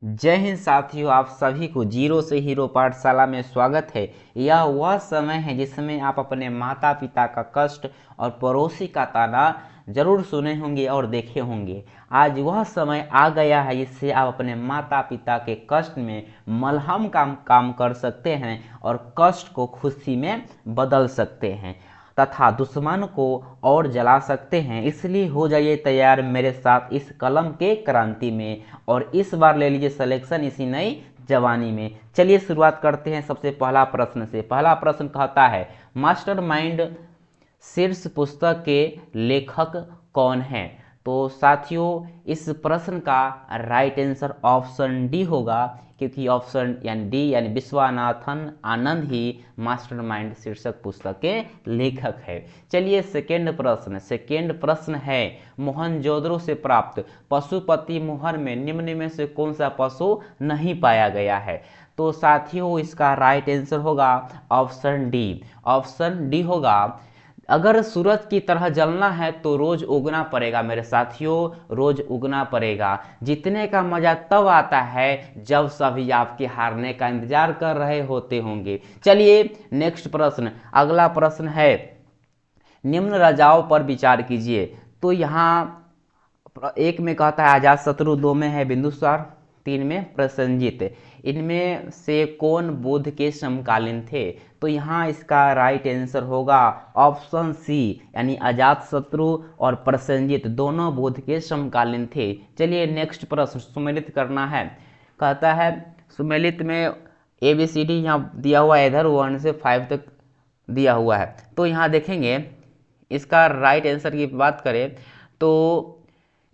जय हिंद साथियों, आप सभी को जीरो से हीरो पाठशाला में स्वागत है। यह वह समय है जिसमें आप अपने माता पिता का कष्ट और पड़ोसी का ताना जरूर सुने होंगे और देखे होंगे। आज वह समय आ गया है जिससे आप अपने माता पिता के कष्ट में मलहम का काम कर सकते हैं और कष्ट को खुशी में बदल सकते हैं तथा दुश्मन को और जला सकते हैं। इसलिए हो जाइए तैयार मेरे साथ इस कलम के क्रांति में और इस बार ले लीजिए सिलेक्शन इसी नई जवानी में। चलिए शुरुआत करते हैं सबसे पहला प्रश्न से। पहला प्रश्न कहता है, मास्टरमाइंड शीर्ष पुस्तक के लेखक कौन है? तो साथियों, इस प्रश्न का राइट आंसर ऑप्शन डी होगा, क्योंकि ऑप्शन यानी डी यानी विश्वनाथन आनंद ही मास्टरमाइंड शीर्षक पुस्तक के लेखक है। चलिए सेकेंड प्रश्न है, मोहनजोदड़ो से प्राप्त पशुपति मुहर में निम्न में से कौन सा पशु नहीं पाया गया है? तो साथियों, इसका राइट आंसर होगा ऑप्शन डी होगा। अगर सूरज की तरह जलना है तो रोज उगना पड़ेगा मेरे साथियों, रोज उगना पड़ेगा। जीतने का मजा तब आता है जब सभी आपके हारने का इंतजार कर रहे होते होंगे। चलिए नेक्स्ट प्रश्न, अगला प्रश्न है, निम्न राजाओं पर विचार कीजिए। तो यहाँ एक में कहता है अजातशत्रु, दो में है बिंदुसार, तीन में प्रसेनजीत। इनमें से कौन बुद्ध के समकालीन थे? तो यहाँ इसका राइट आंसर होगा ऑप्शन सी, यानी अजातशत्रु और प्रसेनजीत दोनों बुद्ध के समकालीन थे। चलिए नेक्स्ट प्रश्न, सुमेलित करना है। कहता है सुमेलित में ABCD यहाँ दिया हुआ है, इधर 1 से 5 तक दिया हुआ है। तो यहाँ देखेंगे इसका राइट आंसर की बात करें तो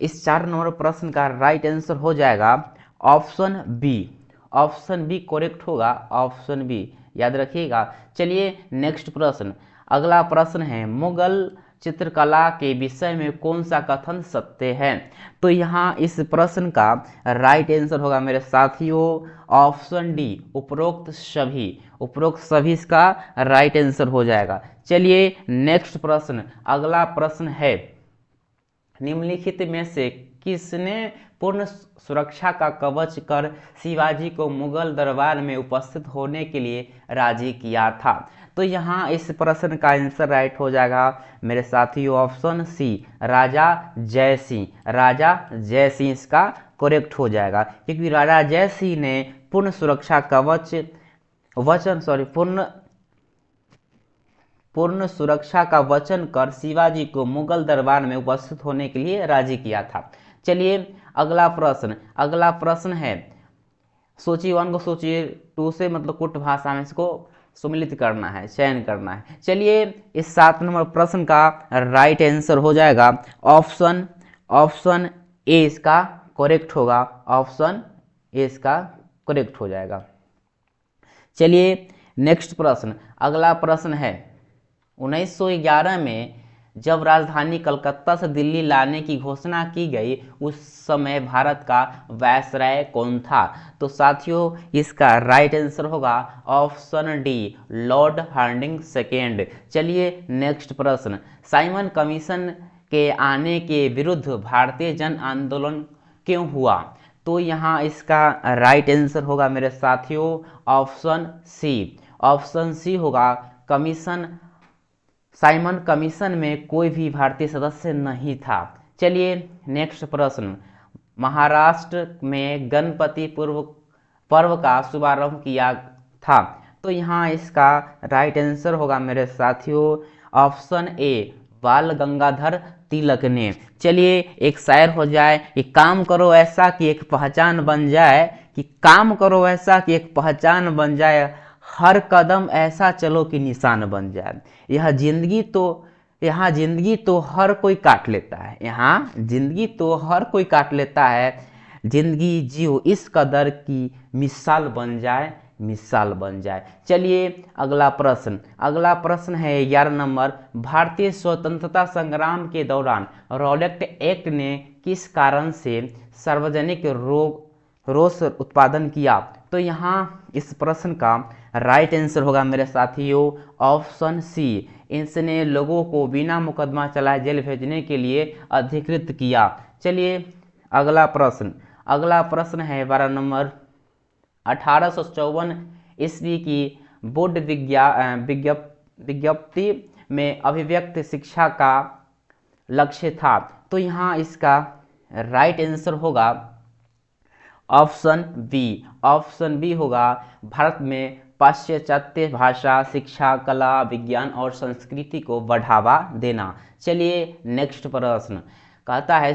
इस 4 नंबर प्रश्न का राइट आंसर हो जाएगा ऑप्शन बी करेक्ट होगा, ऑप्शन बी याद रखिएगा। चलिए नेक्स्ट प्रश्न, अगला प्रश्न है, मुगल चित्रकला के विषय में कौन सा कथन सत्य है? तो यहाँ इस प्रश्न का राइट आंसर होगा मेरे साथियों ऑप्शन डी, उपरोक्त सभी इसका राइट आंसर हो जाएगा। चलिए नेक्स्ट प्रश्न, अगला प्रश्न है, निम्नलिखित में से किसने पूर्ण सुरक्षा का कवच कर शिवाजी को मुगल दरबार में उपस्थित होने के लिए राजी किया था? तो यहाँ इस प्रश्न का आंसर राइट हो जाएगा मेरे साथियों ऑप्शन सी, राजा जय सिंह इसका करेक्ट हो जाएगा, क्योंकि राजा जय सिंह ने पूर्ण सुरक्षा कवच पूर्ण सुरक्षा का वचन कर शिवाजी को मुगल दरबार में उपस्थित होने के लिए राजी किया था। चलिए अगला प्रश्न है, सोची 1 को सोची 2 से मतलब कुट भाषा में इसको सुमिलित करना है, चयन करना है। चलिए इस 7 नंबर प्रश्न का राइट आंसर हो जाएगा ऑप्शन ए इसका करेक्ट होगा, ऑप्शन ए इसका करेक्ट हो जाएगा। चलिए नेक्स्ट प्रश्न, अगला प्रश्न है, 1911 में जब राजधानी कलकत्ता से दिल्ली लाने की घोषणा की गई उस समय भारत का वायसराय कौन था? तो साथियों इसका राइट आंसर होगा option D, Lord Hardinge second. चलिए नेक्स्ट प्रश्न, साइमन कमीशन के आने के विरुद्ध भारतीय जन आंदोलन क्यों हुआ? तो यहाँ इसका राइट आंसर होगा मेरे साथियों ऑप्शन सी होगा, साइमन कमीशन में कोई भी भारतीय सदस्य नहीं था। चलिए नेक्स्ट प्रश्न, महाराष्ट्र में गणपति पर्व का शुभारंभ किया था? तो यहाँ इसका राइट आंसर होगा मेरे साथियों ऑप्शन ए, बाल गंगाधर तिलक ने। चलिए एक शायर हो जाए कि काम करो ऐसा कि एक पहचान बन जाए, हर कदम ऐसा चलो कि निशान बन जाए। यहाँ जिंदगी तो हर कोई काट लेता है, जिंदगी जियो इस कदर की मिसाल बन जाए। चलिए अगला प्रश्न है 11 नंबर, भारतीय स्वतंत्रता संग्राम के दौरान रॉलेट एक्ट ने किस कारण से सार्वजनिक रोष उत्पादन किया? तो यहाँ इस प्रश्न का राइट आंसर होगा मेरे साथियों ऑप्शन सी, इसने लोगों को बिना मुकदमा चलाए जेल भेजने के लिए अधिकृत किया। चलिए अगला अगला प्रश्न है 12 नंबर, 1854 ईस्वी की बोर्ड विज्ञप्ति में अभिव्यक्त शिक्षा का लक्ष्य था। तो यहाँ इसका राइट आंसर होगा ऑप्शन बी। ऑप्शन बी होगा भारत में पाश्चात्य भाषा, शिक्षा, कला, विज्ञान और संस्कृति को बढ़ावा देना। चलिए नेक्स्ट प्रश्न कहता है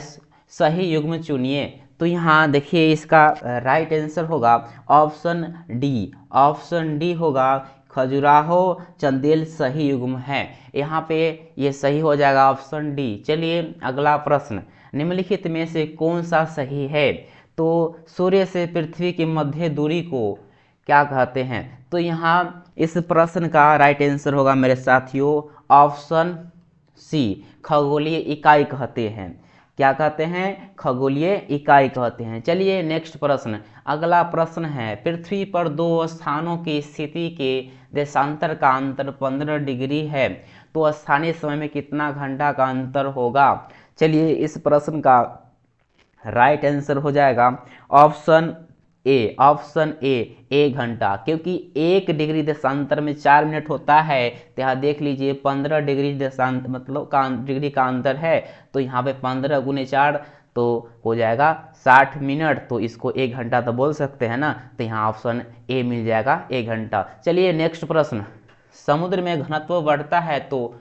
सही युग्म चुनिए। तो यहाँ देखिए इसका राइट आंसर होगा ऑप्शन डी। ऑप्शन डी होगा खजुराहो चंदेल सही युग्म है। यहाँ पे ये सही हो जाएगा ऑप्शन डी। चलिए अगला प्रश्न, निम्नलिखित में से कौन सा सही है? तो सूर्य से पृथ्वी की मध्य दूरी को क्या कहते हैं? तो यहाँ इस प्रश्न का राइट आंसर होगा मेरे साथियों ऑप्शन सी, खगोलीय इकाई कहते हैं। क्या कहते हैं? खगोलीय इकाई कहते हैं। चलिए नेक्स्ट प्रश्न, अगला प्रश्न है पृथ्वी पर दो स्थानों की स्थिति के देशांतर का अंतर 15 डिग्री है, तो स्थानीय समय में कितना घंटा का अंतर होगा? चलिए इस प्रश्न का राइट आंसर हो जाएगा ऑप्शन ए। ऑप्शन ए, 1 घंटा, क्योंकि 1 डिग्री देशांतर में 4 मिनट होता है। तो यहाँ देख लीजिए 15 डिग्री देशांतर मतलब डिग्री का अंतर है, तो यहाँ पे 15 गुने 4 तो हो जाएगा 60 मिनट। तो इसको 1 घंटा तो बोल सकते हैं ना। तो यहाँ ऑप्शन ए मिल जाएगा 1 घंटा। चलिए नेक्स्ट प्रश्न, समुद्र में घनत्व बढ़ता है तो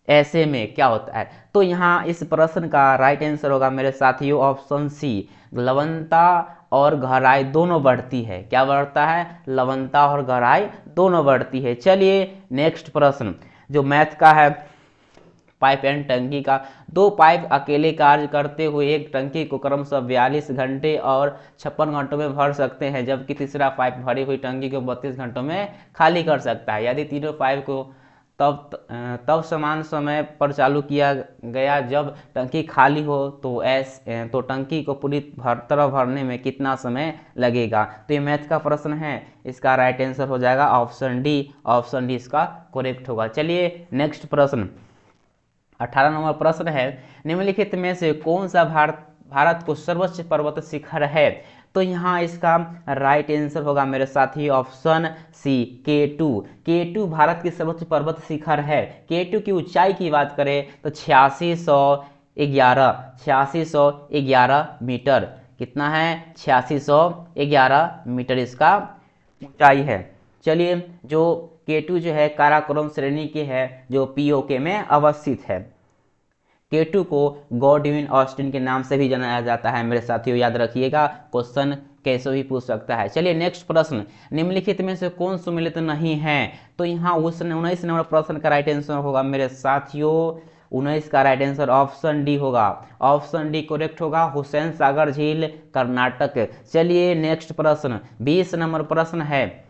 ऐसे में क्या होता है? तो यहाँ इस प्रश्न का राइट आंसर होगा मेरे साथियों ऑप्शन सी, लवणता और गहराई दोनों बढ़ती है। क्या बढ़ता है? लवणता और गहराई दोनों बढ़ती है। चलिए नेक्स्ट प्रश्न जो मैथ का है, पाइप एंड टंकी का। 2 पाइप अकेले कार्य करते हुए एक टंकी को क्रमशः 42 घंटे और 56 घंटों में भर सकते हैं, जबकि तीसरा पाइप भरी हुई टंकी को 32 घंटों में खाली कर सकता है। यदि तीनों पाइप को तब समान समय पर चालू किया गया जब टंकी खाली हो तो टंकी को पूरी तरह भरने में कितना समय लगेगा? तो ये मैथ का प्रश्न है, इसका राइट आंसर हो जाएगा ऑप्शन डी। ऑप्शन डी इसका करेक्ट होगा। चलिए नेक्स्ट प्रश्न, 18 नंबर प्रश्न है, निम्नलिखित में से कौन सा भारत को सर्वोच्च पर्वत शिखर है? तो यहाँ इसका राइट आंसर होगा मेरे साथी option C, K2। K2 Bharat की सर्वोच्च पर्वत शिखर है। K2 की ऊंचाई की बात करें तो 8611 मीटर। कितना है? 8611 मीटर इसका ऊंचाई है। चलिए जो K2 जो है काराकोरम श्रेणी के है, जो POK में अवस्थित है। K2 को गॉडविन ऑस्टिन के नाम से भी जाना जाता है मेरे साथियों, याद रखिएगा, क्वेश्चन कैसे भी पूछ सकता है। चलिए नेक्स्ट प्रश्न, निम्नलिखित में से कौन सुमेलित नहीं है? तो यहाँ 19 नंबर प्रश्न का राइट आंसर होगा मेरे साथियों 19 का राइट आंसर ऑप्शन डी होगा। ऑप्शन डी करेक्ट होगा, हुसैन सागर झील कर्नाटक। चलिए नेक्स्ट प्रश्न 20 नंबर प्रश्न है,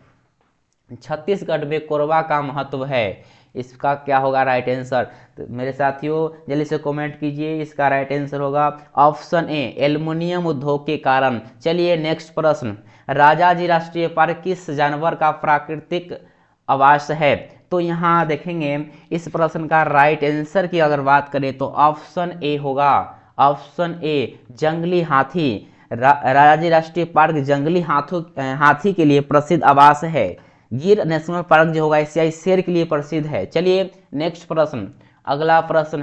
छत्तीसगढ़ में कोरबा का महत्व है, इसका क्या होगा राइट आंसर? तो मेरे साथियों जल्दी से कमेंट कीजिए, इसका राइट आंसर होगा ऑप्शन ए, एल्युमिनियम उद्योग के कारण। चलिए नेक्स्ट प्रश्न, राजाजी राष्ट्रीय पार्क किस जानवर का प्राकृतिक आवास है? तो यहाँ देखेंगे इस प्रश्न का राइट आंसर की अगर बात करें तो ऑप्शन ए होगा। ऑप्शन ए, जंगली हाथी। राजाजी राष्ट्रीय पार्क जंगली हाथी के लिए प्रसिद्ध आवास है। गिर नेशनल पार्क जो होगा एशियाई शेर के लिए प्रसिद्ध है। चलिए नेक्स्ट प्रश्न, अगला प्रश्न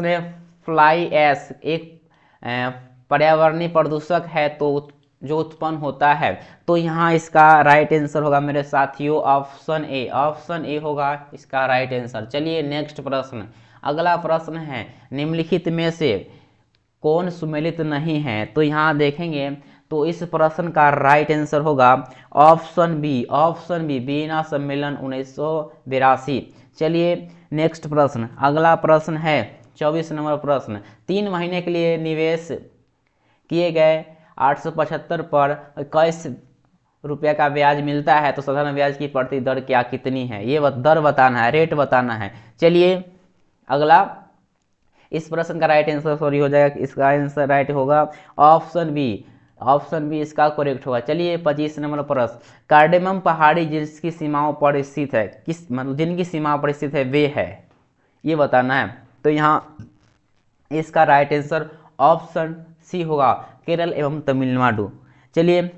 है फ्लाई ऐश एक पर्यावरणीय प्रदूषक है तो जो उत्पन्न होता है। तो यहाँ इसका राइट आंसर होगा मेरे साथियों ऑप्शन ए। ऑप्शन ए होगा इसका राइट आंसर। चलिए नेक्स्ट प्रश्न, अगला प्रश्न है, निम्नलिखित में से कौन सुमेलित नहीं है? तो यहाँ देखेंगे तो इस प्रश्न का राइट आंसर होगा option B. Option B, Vienna सम्मेलन 1982। चलिए नेक्स्ट प्रश्न, अगला प्रश्न है 24 नंबर प्रश्न, 3 महीने के लिए निवेश किए गए 875 पर 21 रुपये का ब्याज मिलता है, तो साधारण ब्याज की प्रति दर क्या कितनी है? ये दर बताना है, रेट बताना है। चलिए अगला इस प्रश्न का राइट आंसर हो जाएगा, इसका आंसर राइट होगा ऑप्शन बी। ऑप्शन बी इसका करेक्ट होगा। चलिए 25 नंबर प्रश्न, कार्डेमम पहाड़ी जिसकी सीमाओं पर स्थित है, किस मतलब जिनकी सीमाओं पर स्थित है वे है, ये बताना है। तो यहाँ इसका राइट आंसर ऑप्शन सी होगा, केरल एवं तमिलनाडु। चलिए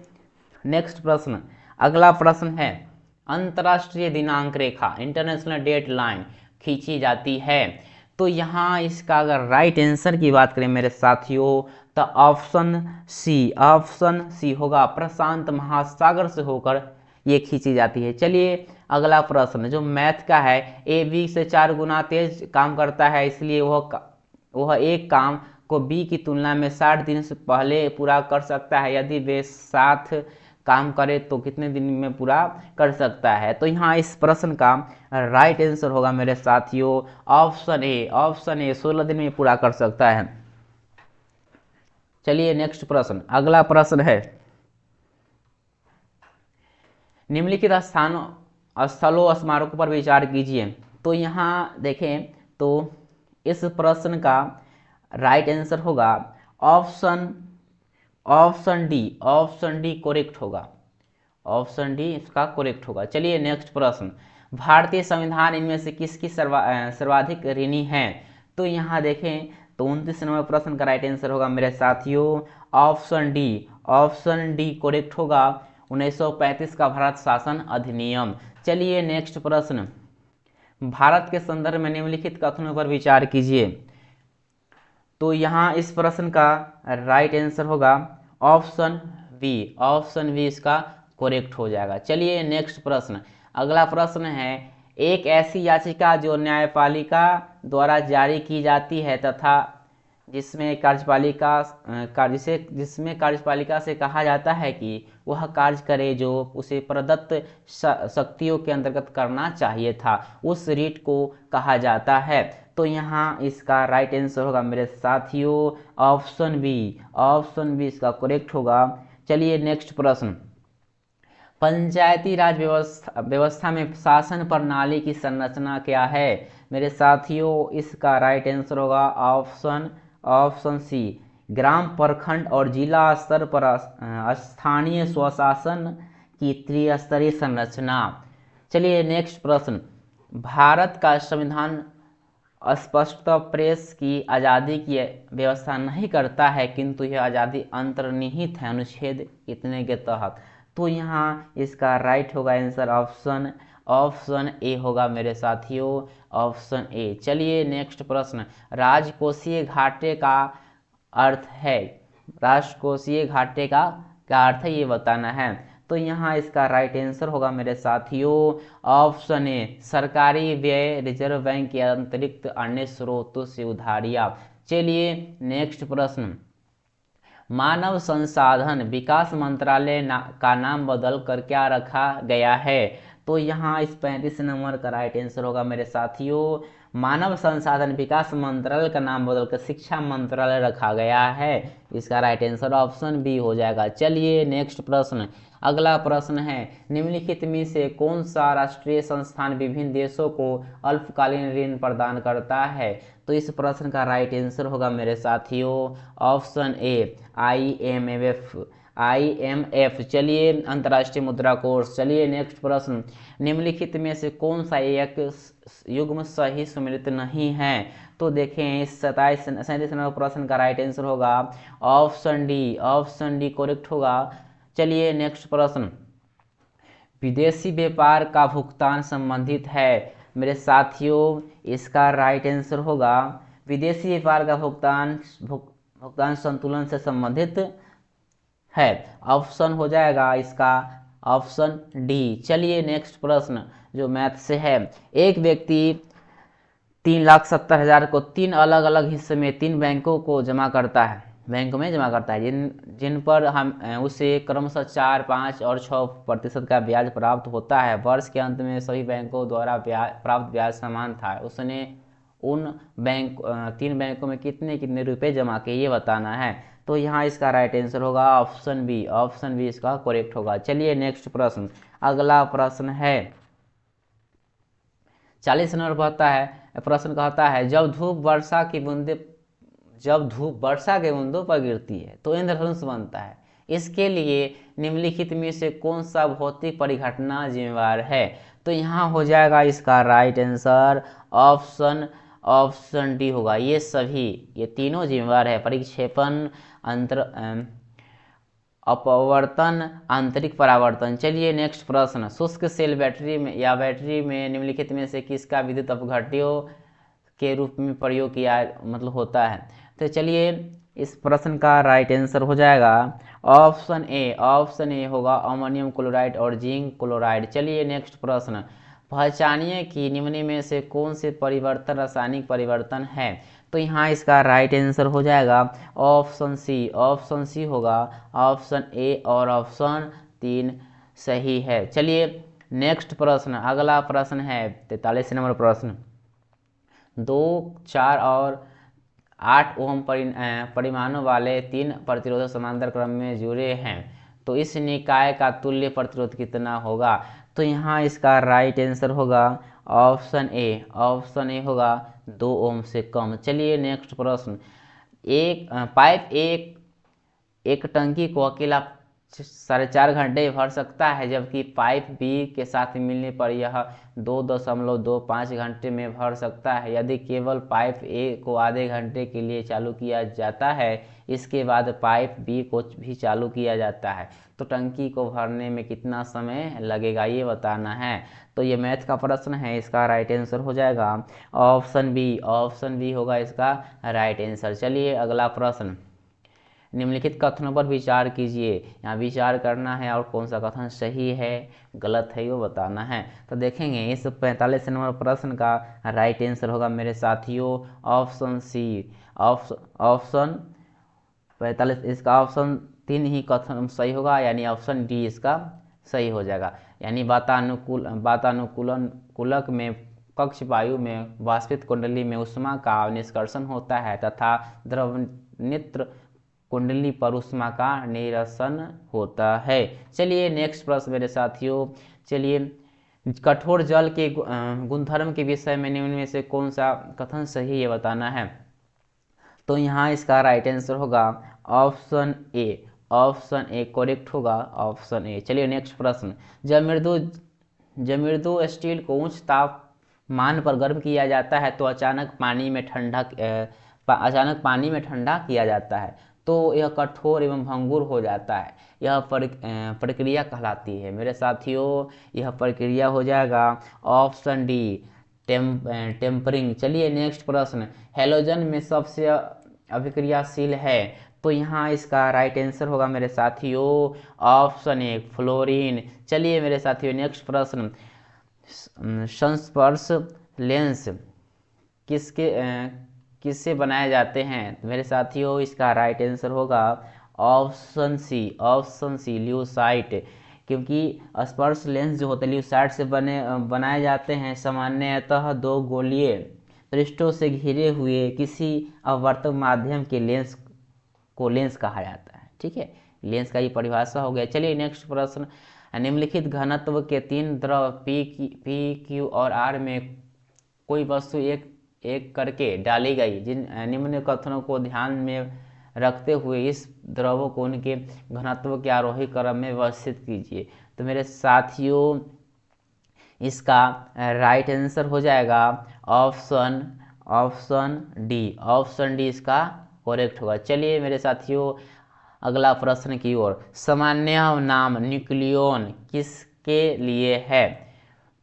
नेक्स्ट प्रश्न, अगला प्रश्न है, अंतर्राष्ट्रीय दिनांक रेखा इंटरनेशनल डेट लाइन खींची जाती है। तो यहाँ इसका अगर राइट आंसर की बात करें मेरे साथियों, तो ऑप्शन सी होगा, प्रशांत महासागर से होकर ये खींची जाती है। चलिए अगला प्रश्न जो मैथ का है, ए बी से 4 गुना तेज काम करता है, इसलिए वह एक काम को बी की तुलना में 60 दिन से पहले पूरा कर सकता है। यदि वे साथ काम करे तो कितने दिन में पूरा कर सकता है। तो यहाँ इस प्रश्न का राइट आंसर होगा मेरे साथियों ऑप्शन ए 16 दिन में पूरा कर सकता है। चलिए नेक्स्ट प्रश्न, अगला प्रश्न है, निम्नलिखित स्थलों स्मारकों पर विचार कीजिए। तो यहाँ देखें तो इस प्रश्न का राइट आंसर होगा ऑप्शन डी करेक्ट होगा, ऑप्शन डी इसका करेक्ट होगा। चलिए नेक्स्ट प्रश्न, भारतीय संविधान इनमें से किसकी सर्वाधिक ऋणी है। तो यहाँ देखें तो 29 नंबर प्रश्न का राइट आंसर होगा मेरे साथियों ऑप्शन डी करेक्ट होगा, 1935 का भारत शासन अधिनियम। चलिए नेक्स्ट प्रश्न, भारत के संदर्भ में निम्नलिखित कथनों पर विचार कीजिए। तो यहाँ इस प्रश्न का राइट आंसर होगा ऑप्शन बी इसका करेक्ट हो जाएगा। चलिए नेक्स्ट प्रश्न, अगला प्रश्न है, एक ऐसी याचिका जो न्यायपालिका द्वारा जारी की जाती है तथा जिसमें कार्यपालिका से कहा जाता है कि वह कार्य करे जो उसे प्रदत्त शक्तियों के अंतर्गत करना चाहिए था, उस रीट को कहा जाता है। तो यहाँ इसका राइट आंसर होगा मेरे साथियों ऑप्शन बी इसका करेक्ट होगा। चलिए नेक्स्ट प्रश्न, पंचायती राज व्यवस्था में शासन प्रणाली की संरचना क्या है। मेरे साथियों इसका राइट आंसर होगा ऑप्शन सी, ग्राम प्रखंड और जिला स्तर पर स्थानीय स्वशासन की त्रिस्तरीय संरचना। चलिए नेक्स्ट प्रश्न, भारत का संविधान स्पष्टतः प्रेस की आज़ादी की व्यवस्था नहीं करता है, किंतु यह आज़ादी अंतर्निहित है अनुच्छेद इतने के तहत। तो यहाँ इसका राइट होगा आंसर ऑप्शन ए होगा मेरे साथियों ऑप्शन ए। चलिए नेक्स्ट प्रश्न, राजकोषीय घाटे का अर्थ है, राजकोषीय घाटे का क्या अर्थ है ये बताना है। तो यहाँ इसका राइट आंसर होगा मेरे साथियों ऑप्शन ए, सरकारी व्यय रिजर्व बैंक के अतिरिक्त अन्य स्रोतों से उधारियां। चलिए नेक्स्ट प्रश्न, मानव संसाधन विकास मंत्रालय का नाम बदल कर क्या रखा गया है। तो यहाँ इस 35 नंबर का राइट आंसर होगा मेरे साथियों, मानव संसाधन विकास मंत्रालय का नाम बदलकर शिक्षा मंत्रालय रखा गया है। इसका राइट आंसर ऑप्शन बी हो जाएगा। चलिए नेक्स्ट प्रश्न, अगला प्रश्न है, निम्नलिखित में से कौन सा राष्ट्रीय संस्थान विभिन्न देशों को अल्पकालीन ऋण प्रदान करता है। तो इस प्रश्न का राइट आंसर होगा मेरे साथियों ऑप्शन ए, IMF। चलिए अंतर्राष्ट्रीय मुद्रा कोष। चलिए नेक्स्ट प्रश्न, निम्नलिखित में से कौन सा एक युग्म सही सम्मिलित नहीं है। तो देखें इस 37 नंबर प्रश्न का राइट आंसर होगा ऑप्शन डी करेक्ट होगा। चलिए नेक्स्ट प्रश्न, विदेशी व्यापार का भुगतान संबंधित है। मेरे साथियों इसका राइट आंसर होगा विदेशी व्यापार का भुगतान संतुलन से संबंधित है, ऑप्शन हो जाएगा इसका ऑप्शन डी। चलिए नेक्स्ट प्रश्न जो मैथ से है, एक व्यक्ति 3,70,000 को 3 अलग अलग हिस्से में 3 बैंकों में जमा करता है, जिन पर उसे क्रमशः 4, 5 और 6% का ब्याज प्राप्त होता है। वर्ष के अंत में सभी बैंकों द्वारा प्राप्त ब्याज समान था। उसने उन 3 बैंकों में कितने रुपए जमा किए ये बताना है। तो यहाँ इसका राइट आंसर होगा ऑप्शन बी इसका करेक्ट होगा। चलिए नेक्स्ट प्रश्न, अगला प्रश्न है 40 नंबर प्रश्न कहता है, जब धूप वर्षा के बूंदों पर गिरती है तो इंद्रधनुष बनता है। इसके लिए निम्नलिखित में से कौन सा भौतिक परिघटना जिम्मेवार है। तो यहाँ हो जाएगा इसका राइट आंसर ऑप्शन डी होगा। ये सभी, ये तीनों जिम्मेवार है परिक्षेपण, अंतर अपवर्तन, आंतरिक परावर्तन। चलिए नेक्स्ट प्रश्न, शुष्क सेल बैटरी में या बैटरी में निम्नलिखित में से किसका विद्युत अपघट्यों के रूप में प्रयोग किया मतलब होता है। तो चलिए इस प्रश्न का राइट आंसर हो जाएगा ऑप्शन ए। ऑप्शन ए होगा अमोनियम क्लोराइड और जिंक क्लोराइड। चलिए नेक्स्ट प्रश्न, पहचानिए कि निम्न में से कौन से परिवर्तन रासायनिक परिवर्तन है। तो यहाँ इसका राइट आंसर हो जाएगा ऑप्शन सी। ऑप्शन सी होगा ऑप्शन ए और ऑप्शन 3 सही है। चलिए नेक्स्ट प्रश्न, अगला प्रश्न है 43 नंबर प्रश्न। 2, 4 और 8 ओम परिमाणों वाले 3 प्रतिरोधक समांतर क्रम में जुड़े हैं, तो इस निकाय का तुल्य प्रतिरोध कितना होगा। तो यहाँ इसका राइट आंसर होगा ऑप्शन ए। ऑप्शन ए होगा 2 ओम से कम। चलिए नेक्स्ट प्रश्न, पाइप एक टंकी को अकेला 4.5 घंटे भर सकता है, जबकि पाइप बी के साथ मिलने पर यह 2.25 घंटे में भर सकता है। यदि केवल पाइप ए को आधे घंटे के लिए चालू किया जाता है, इसके बाद पाइप बी को भी चालू किया जाता है, तो टंकी को भरने में कितना समय लगेगा ये बताना है। तो ये मैथ का प्रश्न है, इसका राइट आंसर हो जाएगा ऑप्शन बी। ऑप्शन बी होगा इसका राइट आंसर। चलिए अगला प्रश्न, निम्नलिखित कथनों पर विचार कीजिए। यहाँ विचार करना है और कौन सा कथन सही है गलत है वो बताना है। तो देखेंगे इस 45 नंबर प्रश्न का राइट आंसर होगा मेरे साथियों ऑप्शन सी। ऑप्शन 45, इसका ऑप्शन 3 ही कथन सही होगा, यानी ऑप्शन डी इसका सही हो जाएगा। यानी वातानुकूलक में कक्ष वायु में वाष्पित कुंडली में उष्मा का निष्कर्षण होता है तथा द्रवनित्र कुंडली पर उष्मा का निरसन होता है। चलिए नेक्स्ट प्रश्न मेरे साथियों, चलिए कठोर जल के गुणधर्म के विषय में निम्न में से कौन सा कथन सही है बताना है। तो यहाँ इसका राइट आंसर होगा option A. Option A correct होगा, ऑप्शन ए। चलिए नेक्स्ट प्रश्न, जब मृदु स्टील को उच्च तापमान पर गर्म किया जाता है तो अचानक पानी में ठंडा किया जाता है, तो यह कठोर एवं भंगुर हो जाता है। यह प्रक्रिया कहलाती है मेरे साथियों, यह प्रक्रिया हो जाएगा ऑप्शन डी टेम्परिंग। चलिए नेक्स्ट प्रश्न, हैलोजन में सबसे अभिक्रियाशील है, तो यहाँ इसका राइट आंसर होगा मेरे साथियों ऑप्शन ए फ्लोरीन। चलिए मेरे साथियों नेक्स्ट प्रश्न, संस्पर्श लेंस किससे बनाए जाते हैं। मेरे साथियों इसका राइट आंसर होगा option C. Option C lucite, क्योंकि स्पर्श लेंस जो होते हैं ल्यूसाइट से बनाए जाते हैं। सामान्यतः 2 गोलीय पृष्ठों से घिरे हुए किसी अपवर्तक माध्यम के लेंस को लेंस कहा जाता है। ठीक है, लेंस का ये परिभाषा हो गया। चलिए नेक्स्ट प्रश्न, निम्नलिखित घनत्व के 3 द्रव पी क्यू और आर में कोई वस्तु एक करके डाली गई। जिन निम्न कथनों को ध्यान में रखते हुए इस द्रवों को उनके घनत्व के आरोही क्रम में व्यवस्थित कीजिए। तो मेरे साथियों इसका राइट आंसर हो जाएगा ऑप्शन डी। ऑप्शन डी इसका करेक्ट होगा। चलिए मेरे साथियों अगला प्रश्न की ओर, सामान्य नाम न्यूक्लियॉन किसके लिए है।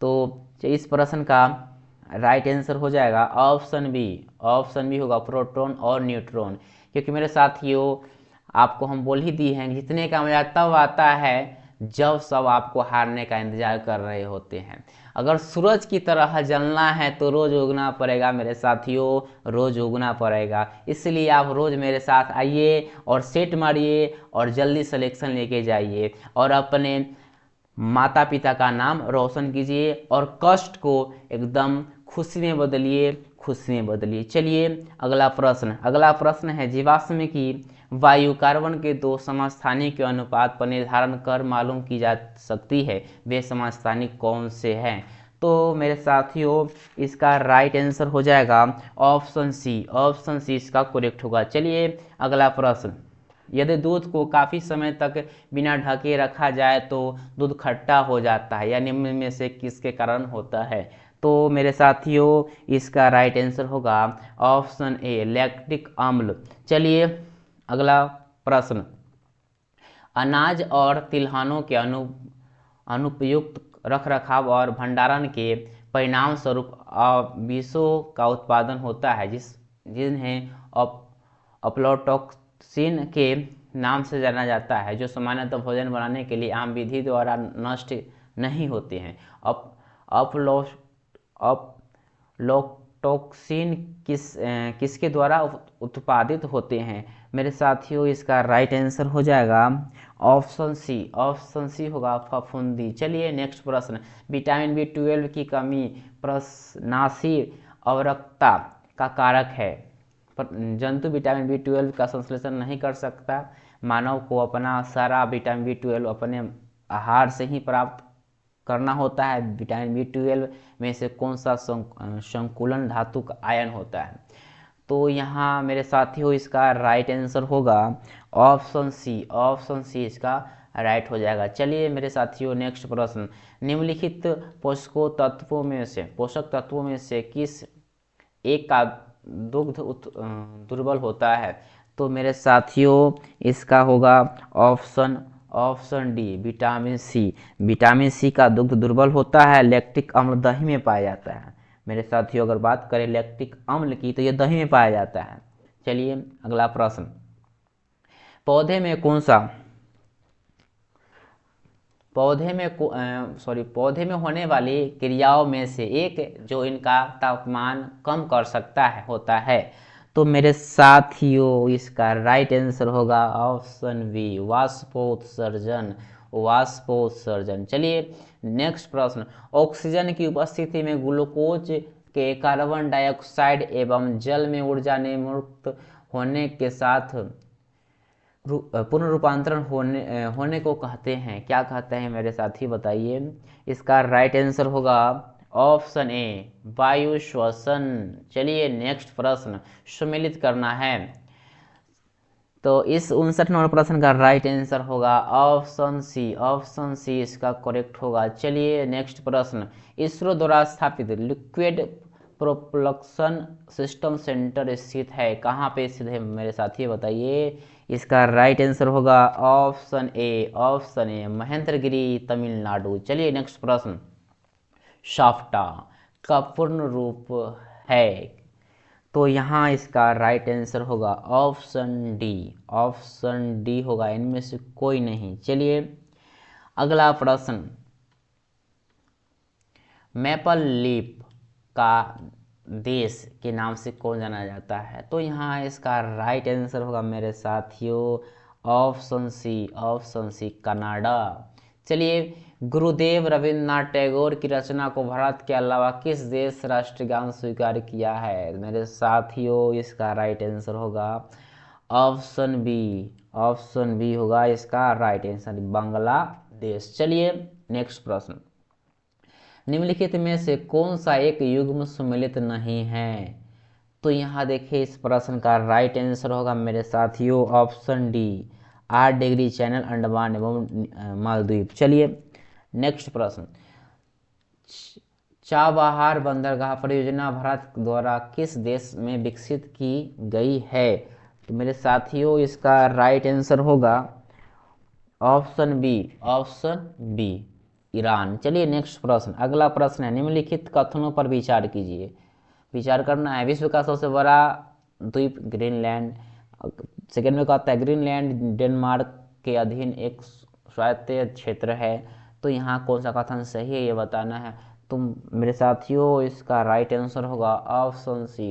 तो इस प्रश्न का राइट आंसर हो जाएगा ऑप्शन बी। ऑप्शन बी होगा प्रोटॉन और न्यूट्रॉन, क्योंकि मेरे साथियों आपको हम बोल ही दी हैं जितने का मजा तब आता है जब सब आपको हारने का इंतजार कर रहे होते हैं। अगर सूरज की तरह जलना है तो रोज उगना पड़ेगा मेरे साथियों, रोज उगना पड़ेगा। इसलिए आप रोज मेरे साथ आइए और सेट मारिए और जल्दी सिलेक्शन लेके जाइए और अपने माता पिता का नाम रोशन कीजिए और कष्ट को एकदम खुशी में बदलिए, खुशी में बदलिए। चलिए अगला प्रश्न है, जीवाश्म की वायु कार्बन के 2 समस्थानिक के अनुपात पर निर्धारण कर मालूम की जा सकती है, वे समस्थानिक कौन से हैं। तो मेरे साथियों इसका राइट आंसर हो जाएगा ऑप्शन सी। ऑप्शन सी इसका करेक्ट होगा। चलिए अगला प्रश्न, यदि दूध को काफ़ी समय तक बिना ढके रखा जाए तो दूध खट्टा हो जाता है, या निम्न में से किसके कारण होता है। तो मेरे साथियों इसका राइट आंसर होगा ऑप्शन ए लैक्टिक अम्ल। चलिए अगला प्रश्न, अनाज और तिलहनों के अनुपयुक्त रखरखाव और भंडारण के परिणाम स्वरूप विषों का उत्पादन होता है जिन्हें अप्लाटॉक्सिन के नाम से जाना जाता है, जो सामान्यतः भोजन बनाने के लिए आम विधि द्वारा नष्ट नहीं होते हैं। अप्लाटॉक्सिन किसके द्वारा उत्पादित होते हैं? मेरे साथियों इसका राइट आंसर हो जाएगा ऑप्शन सी होगा फफूंदी। चलिए नेक्स्ट प्रश्न, विटामिन B12 की कमी प्रश्नासी अवरक्ता का कारक है। जंतु विटामिन B12 का संश्लेषण नहीं कर सकता, मानव को अपना सारा विटामिन B12 अपने आहार से ही प्राप्त करना होता है। विटामिन B12 में से कौन सा संकुलन धातु का आयन होता है? तो यहाँ मेरे साथियों इसका राइट आंसर होगा ऑप्शन सी इसका राइट हो जाएगा। चलिए मेरे साथियों नेक्स्ट प्रश्न, निम्नलिखित पोषक तत्वों में से किस एक का दुग्ध दुर्बल होता है? तो मेरे साथियों इसका होगा ऑप्शन डी विटामिन सी का दुग्ध दुर्बल होता है। लैक्टिक अम्ल दही में पाया जाता है। मेरे साथियों अगर बात करें लैक्टिक अम्ल की तो ये दही में पाया जाता है। चलिए अगला प्रश्न, पौधे में होने वाली क्रियाओं में से एक जो इनका तापमान कम कर सकता है होता है। तो मेरे साथियों इसका राइट आंसर होगा ऑप्शन बी वाष्पोत्सर्जन। चलिए नेक्स्ट प्रश्न, ऑक्सीजन की उपस्थिति में ग्लूकोज के कार्बन डाइऑक्साइड एवं जल में ऊर्जा निर्मुक्त होने के साथ पूर्ण रूपांतरण होने को कहते हैं, क्या कहते हैं मेरे साथी बताइए? इसका राइट आंसर होगा ऑप्शन ए वायु श्वसन। चलिए नेक्स्ट प्रश्न, सम्मिलित करना है। तो इस 59 नंबर प्रश्न का राइट आंसर होगा ऑप्शन सी इसका करेक्ट होगा। चलिए नेक्स्ट प्रश्न, इसरो द्वारा स्थापित लिक्विड प्रोपल्शन सिस्टम सेंटर स्थित है, कहाँ पे स्थित है मेरे साथी बताइए? इसका राइट आंसर होगा ऑप्शन ए महेंद्रगिरी तमिलनाडु। चलिए नेक्स्ट प्रश्न, शाफ्टा का पूर्ण रूप है? तो यहाँ इसका राइट आंसर होगा ऑप्शन डी होगा, इनमें से कोई नहीं। चलिए अगला प्रश्न, मैपल लीफ का देश के नाम से कौन जाना जाता है? तो यहाँ इसका राइट आंसर होगा मेरे साथियों ऑप्शन सी कनाडा। चलिए, गुरुदेव रविन्द्रनाथ टैगोर की रचना को भारत के अलावा किस देश राष्ट्रगान स्वीकार किया है? मेरे साथियों इसका राइट आंसर होगा ऑप्शन बी होगा इसका राइट आंसर, बांग्लादेश। चलिए नेक्स्ट प्रश्न, निम्नलिखित में से कौन सा एक युग्म सम्मिलित नहीं है? तो यहाँ देखिए इस प्रश्न का राइट आंसर होगा मेरे साथियों option D 8 degree channel Andaman एवं मालदीव। चलिए नेक्स्ट प्रश्न, चाबहार बंदरगाह परियोजना भारत द्वारा किस देश में विकसित की गई है? तो मेरे साथियों इसका राइट आंसर होगा ऑप्शन बी ईरान। चलिए नेक्स्ट प्रश्न, अगला प्रश्न है, निम्नलिखित कथनों पर विचार कीजिए। विचार करना है, विश्व का सबसे बड़ा द्वीप ग्रीनलैंड। सेकेंड में कहता है ग्रीनलैंड डेनमार्क के अधीन एक स्वायत्त क्षेत्र है। तो यहाँ कौन सा कथन सही है ये बताना है। तो मेरे साथियों इसका राइट आंसर होगा ऑप्शन सी,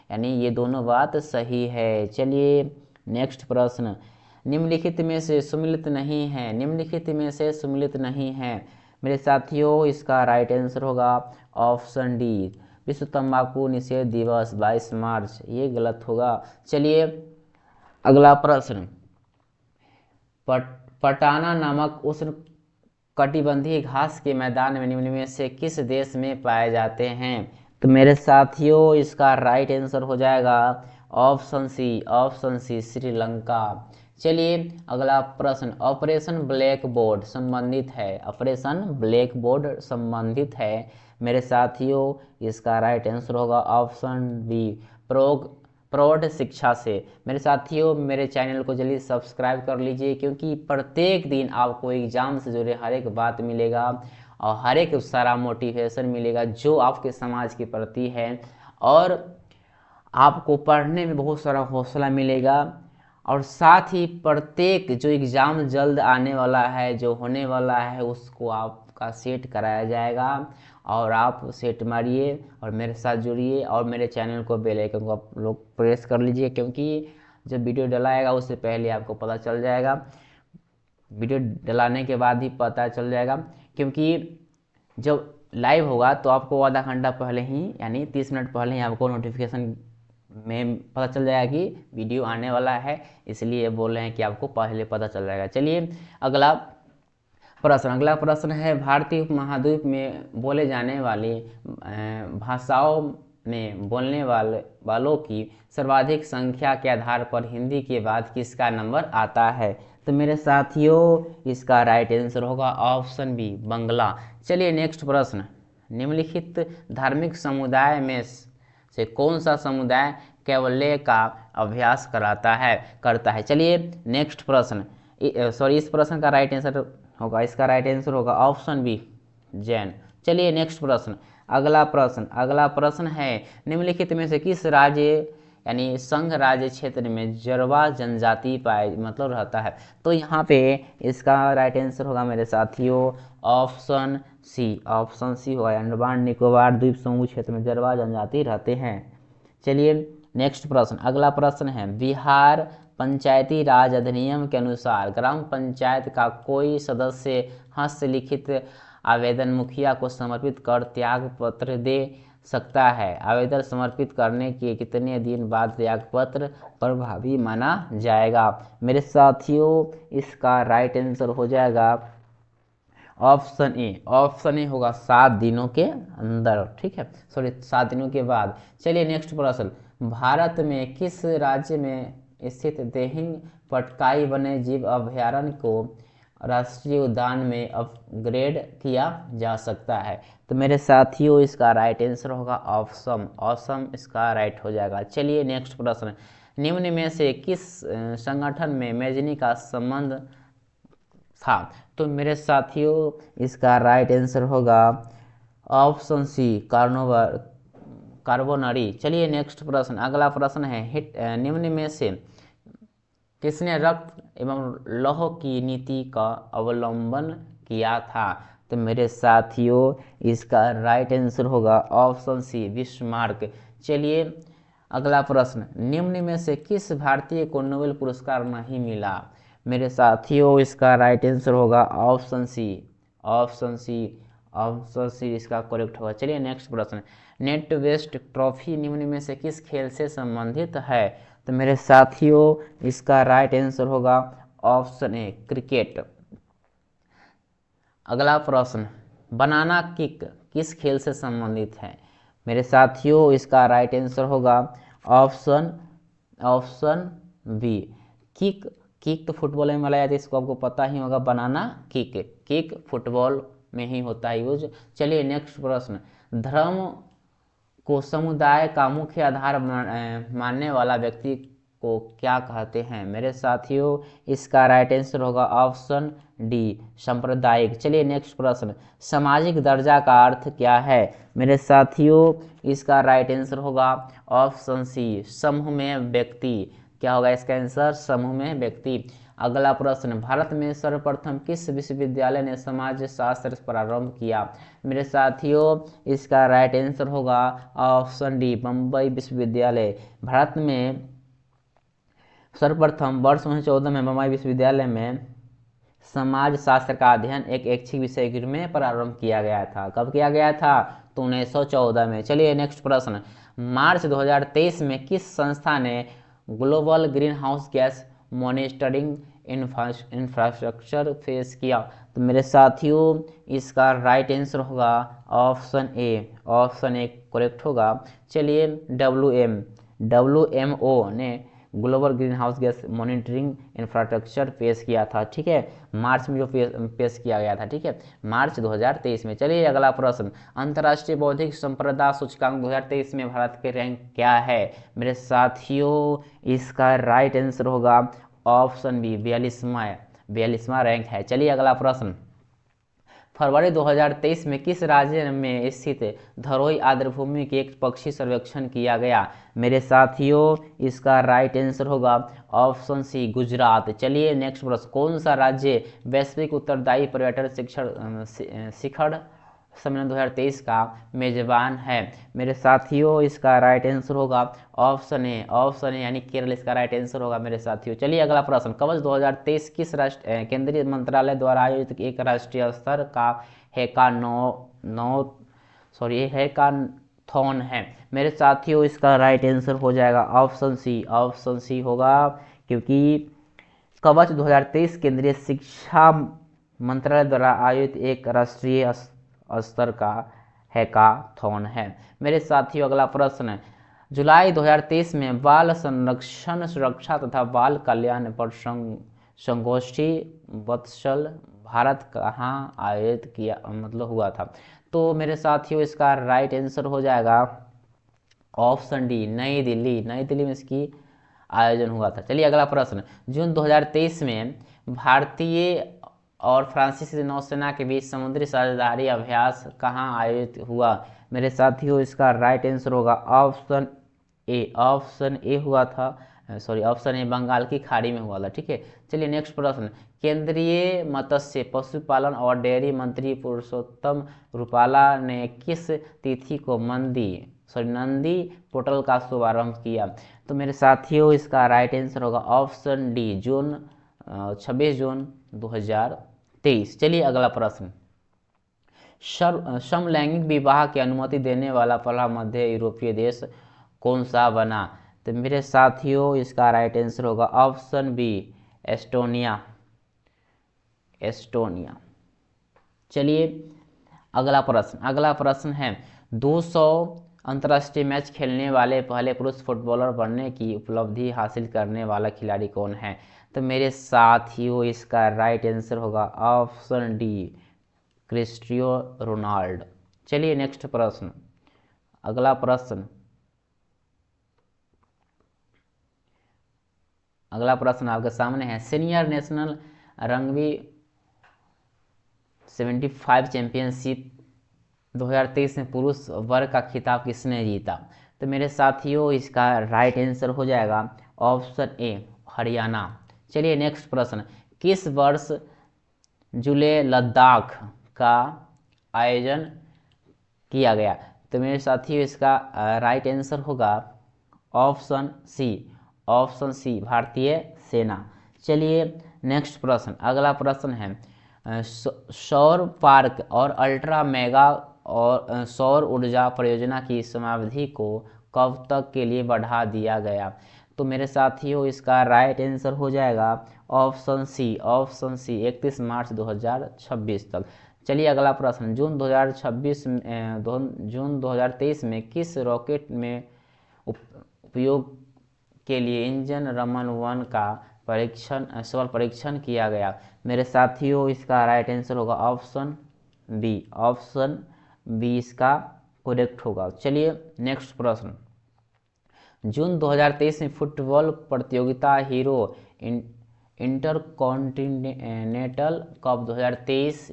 यानी ये दोनों बात सही है। चलिए नेक्स्ट प्रश्न, निम्नलिखित में से सम्मिलित नहीं है। मेरे साथियों इसका राइट आंसर होगा ऑप्शन डी विश्व तंबाकू निषेध दिवस 22 मार्च, ये गलत होगा। चलिए अगला प्रश्न, पटाना नामक उष्ण कटिबंधीय घास के मैदान में निम्न में से किस देश में पाए जाते हैं? तो मेरे साथियों इसका राइट आंसर हो जाएगा ऑप्शन सी श्रीलंका। चलिए अगला प्रश्न, ऑपरेशन ब्लैक बोर्ड संबंधित है, ऑपरेशन ब्लैक बोर्ड संबंधित है मेरे साथियों, इसका राइट आंसर होगा ऑप्शन बी, प्रौढ़ शिक्षा से। मेरे साथियों मेरे चैनल को जल्दी सब्सक्राइब कर लीजिए, क्योंकि प्रत्येक दिन आपको एग्जाम से जुड़े हर एक बात मिलेगा और हर एक सारा मोटिवेशन मिलेगा जो आपके समाज के प्रति है, और आपको पढ़ने में बहुत सारा हौसला मिलेगा। और साथ ही प्रत्येक जो एग्ज़ाम जल्द आने वाला है, जो होने वाला है, उसको आपका सेट कराया जाएगा, और आप सेट मारिए और मेरे साथ जुड़िए, और मेरे चैनल को बेल आइकन को आप लोग प्रेस कर लीजिए, क्योंकि जब वीडियो डलाएगा उससे पहले आपको पता चल जाएगा, वीडियो डलाने के बाद ही पता चल जाएगा, क्योंकि जब लाइव होगा तो आपको आधा घंटा पहले ही यानी 30 मिनट पहले ही आपको नोटिफिकेशन में पता चल जाएगा कि वीडियो आने वाला है, इसलिए बोल रहे हैं कि आपको पहले पता चल जाएगा। चलिए अगला प्रश्न है, भारतीय उपमहाद्वीप में बोले जाने वाली भाषाओं में बोलने वालों की सर्वाधिक संख्या के आधार पर हिंदी के बाद किसका नंबर आता है? तो मेरे साथियों इसका राइट आंसर होगा ऑप्शन बी, बंगला। चलिए नेक्स्ट प्रश्न, निम्नलिखित धार्मिक समुदाय में से कौन सा समुदाय कैवल्य का अभ्यास करता है? चलिए नेक्स्ट प्रश्न, इस प्रश्न का राइट आंसर होगा, इसका राइट आंसर होगा ऑप्शन बी, जैन। चलिए नेक्स्ट प्रश्न, अगला प्रश्न है, निम्नलिखित में से किस राज्य यानी संघ राज्य क्षेत्र में जरवा जनजाति रहता है? तो यहाँ पे इसका राइट आंसर होगा मेरे साथियों ऑप्शन सी होगा, अंडमान निकोबार द्वीप समूह क्षेत्र में जरवा जनजाति रहते हैं। चलिए नेक्स्ट प्रश्न, अगला प्रश्न है, बिहार पंचायती राज अधिनियम के अनुसार ग्राम पंचायत का कोई सदस्य हस्तलिखित आवेदन मुखिया को समर्पित कर त्याग पत्र दे सकता है? आवेदन समर्पित करने के कितने दिन बाद त्याग पत्र प्रभावी माना जाएगा? मेरे साथियों इसका राइट आंसर हो जाएगा ऑप्शन ए होगा 7 दिनों के अंदर, ठीक है, 7 दिनों के बाद। चलिए नेक्स्ट प्रश्न, भारत में किस राज्य में स्थित दिहिंग पटकाई वन्य जीव अभयारण्य को राष्ट्रीय उद्यान में अपग्रेड किया जा सकता है? तो मेरे साथियों इसका राइट आंसर होगा ऑप्शन इसका राइट हो जाएगा। चलिए नेक्स्ट प्रश्न, निम्न में से किस संगठन में मेजनी का संबंध था? तो मेरे साथियों इसका राइट आंसर होगा ऑप्शन सी, कार्बोनरी। चलिए नेक्स्ट प्रश्न, अगला प्रश्न है, निम्न में से किसने रक्त एवं लौह की नीति का अवलंबन किया था? तो मेरे साथियों इसका राइट आंसर होगा ऑप्शन सी, बिस्मार्क। चलिए अगला प्रश्न, निम्न में से किस भारतीय को नोबेल पुरस्कार नहीं मिला? मेरे साथियों इसका राइट आंसर होगा ऑप्शन सी इसका करेक्ट होगा। चलिए नेक्स्ट प्रश्न, नेट वेस्ट ट्रॉफी निम्न में से किस खेल से संबंधित है? तो मेरे साथियों इसका राइट आंसर होगा ऑप्शन ए, क्रिकेट। अगला प्रश्न, बनाना किक किस खेल से संबंधित है? मेरे साथियों इसका राइट आंसर होगा ऑप्शन बी, किक तो फुटबॉल में मला जाता है, इसको आपको पता ही होगा, बनाना किक फुटबॉल में ही होता है यूज। चलिए नेक्स्ट प्रश्न, धर्म को समुदाय का मुख्य आधार मानने वाला व्यक्ति को क्या कहते हैं? मेरे साथियों इसका राइट आंसर होगा ऑप्शन डी, सांप्रदायिक। चलिए नेक्स्ट प्रश्न, सामाजिक दर्जा का अर्थ क्या है? मेरे साथियों इसका राइट आंसर होगा ऑप्शन सी, समूह में व्यक्ति। क्या होगा इसका आंसर? समूह में व्यक्ति। अगला प्रश्न, भारत में सर्वप्रथम किस विश्वविद्यालय ने समाज शास्त्र प्रारंभ किया? मेरे साथियों इसका राइट आंसर होगा ऑप्शन डी, बम्बई विश्वविद्यालय। भारत में सर्वप्रथम वर्ष 1914 में बम्बई विश्वविद्यालय में समाज शास्त्र का अध्ययन एक ऐच्छिक विषय के रूप में प्रारंभ किया गया था। कब किया गया था? तो 1914 में। चलिए नेक्स्ट प्रश्न, मार्च 2023 में किस संस्था ने global green house gas monitoring infrastructure face किया? तो मेरे साथियों इसका राइट आंसर होगा ऑप्शन ए करेक्ट होगा। चलिए WMO ने global green house gas monitoring infrastructure पेश किया था, ठीक है, मार्च में जो पेश किया गया था, ठीक है, मार्च 2023 में। चलिए अगला प्रश्न, अंतर्राष्ट्रीय बौद्धिक संपदा सूचकांक 2023 में भारत के रैंक क्या है मेरे साथियों? इसका राइट आंसर होगा ऑप्शन बी, 42वां रैंक है। चलिए अगला प्रश्न, फरवरी 2023 में किस राज्य में स्थित धरोई आर्द्रभूमि के एक पक्षी सर्वेक्षण किया गया मेरे साथियों? इसका राइट आंसर होगा ऑप्शन सी, गुजरात। चलिए नेक्स्ट प्रश्न, कौन सा राज्य वैश्विक उत्तरदायी पर्यटन शिखर सम्मेलन 2023 का मेजबान है मेरे साथियों? इसका राइट आंसर होगा ऑप्शन ए यानी केरल, इसका राइट आंसर होगा मेरे साथियों। चलिए अगला प्रश्न, कवच 2023 किस केंद्रीय मंत्रालय द्वारा आयोजित एक राष्ट्रीय स्तर का हैकाथॉन है मेरे साथियों? इसका राइट आंसर हो जाएगा ऑप्शन सी होगा, क्योंकि कवच 2023 केंद्रीय शिक्षा मंत्रालय द्वारा आयोजित एक राष्ट्रीय स्तर का हैकाथॉन है मेरे साथियों। अगला प्रश्न, जुलाई 2023 में बाल संरक्षण सुरक्षा तथा बाल कल्याण पर संगोष्ठी वत्सल भारत कहाँ आयोजित किया हुआ था? तो मेरे साथियों इसका राइट आंसर हो जाएगा ऑप्शन डी, नई दिल्ली में इसकी आयोजन हुआ था। चलिए अगला प्रश्न, जून 2023 में भारतीय और फ्रांसीसी नौसेना के बीच समुद्री साझेदारी अभ्यास कहाँ आयोजित हुआ मेरे साथियों? इसका राइट आंसर होगा ऑप्शन ए हुआ था, ऑप्शन ए, बंगाल की खाड़ी में हुआ था, ठीक है। चलिए नेक्स्ट प्रश्न, केंद्रीय मत्स्य पशुपालन और डेयरी मंत्री पुरुषोत्तम रूपाला ने किस तिथि को नंदी पोर्टल का शुभारंभ किया? तो मेरे साथियों इसका राइट आंसर होगा ऑप्शन डी, 26 जून 2023। चलिए अगला प्रश्न, समलैंगिक विवाह की अनुमति देने वाला पहला मध्य यूरोपीय देश कौन सा बना? तो मेरे साथियों इसका राइट आंसर होगा ऑप्शन बी, एस्टोनिया। चलिए अगला प्रश्न है, 200 अंतर्राष्ट्रीय मैच खेलने वाले पहले पुरुष फुटबॉलर बनने की उपलब्धि हासिल करने वाला खिलाड़ी कौन है? तो मेरे साथियों इसका राइट आंसर होगा ऑप्शन डी, क्रिस्टियानो रोनाल्डो। चलिए नेक्स्ट प्रश्न, अगला प्रश्न आपके सामने है, सीनियर नेशनल रग्बी 75 चैंपियनशिप 2023 में पुरुष वर्ग का खिताब किसने जीता? तो मेरे साथियों इसका राइट आंसर हो जाएगा ऑप्शन ए, हरियाणा। चलिए नेक्स्ट प्रश्न, किस वर्ष जुले लद्दाख का आयोजन किया गया? तो मेरे साथियों इसका राइट आंसर होगा ऑप्शन सी, भारतीय सेना। चलिए नेक्स्ट प्रश्न, अगला प्रश्न है, सौर पार्क और अल्ट्रा मेगा और सौर ऊर्जा परियोजना की समयावधि को कब तक के लिए बढ़ा दिया गया? तो मेरे साथियों इसका राइट आंसर हो जाएगा ऑप्शन सी, 31 मार्च 2026 तक। चलिए अगला प्रश्न, जून 2023 में किस रॉकेट में उपयोग के लिए इंजन रमन 1 का सफल परीक्षण किया गया? मेरे साथियों इसका राइट आंसर होगा ऑप्शन बी इसका करेक्ट होगा। चलिए नेक्स्ट प्रश्न, जून 2023 में फुटबॉल प्रतियोगिता हीरो इंटरकॉन्टिनेंटल कप 2023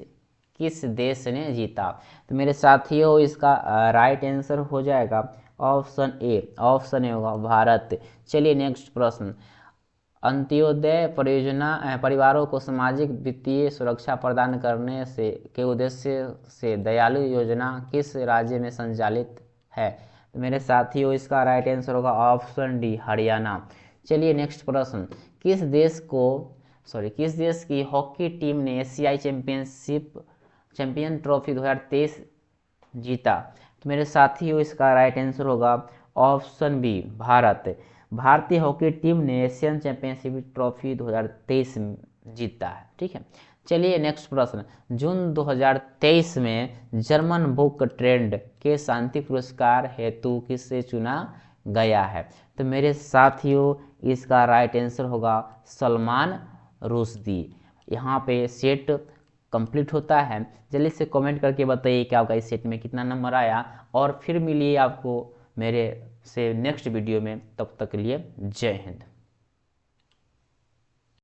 किस देश ने जीता? तो मेरे साथियों इसका राइट आंसर हो जाएगा ऑप्शन ए होगा, भारत। चलिए नेक्स्ट प्रश्न, अंत्योदय परियोजना परिवारों को सामाजिक वित्तीय सुरक्षा प्रदान करने के उद्देश्य से दयालु योजना किस राज्य में संचालित है? तो मेरे साथियों इसका राइट आंसर होगा ऑप्शन डी, हरियाणा। चलिए नेक्स्ट प्रश्न, किस देश की हॉकी टीम ने एशियाई चैंपियन ट्रॉफी 2023 जीता? तो मेरे साथियों इसका राइट आंसर होगा ऑप्शन बी, भारत। भारतीय हॉकी टीम ने एशियन चैंपियनशिप ट्रॉफी 2023 जीता है, ठीक है। चलिए नेक्स्ट प्रश्न, जून 2023 में जर्मन बुक ट्रेंड के शांति पुरस्कार हेतु किसे चुना गया है? तो मेरे साथियों इसका राइट आंसर होगा सलमान रुश्दी। यहाँ पे सेट कंप्लीट होता है। जल्दी से कमेंट करके बताइए कि आपका इस सेट में कितना नंबर आया, और फिर मिलिए आपको मेरे से नेक्स्ट वीडियो में। तब तक के लिए जय हिंद।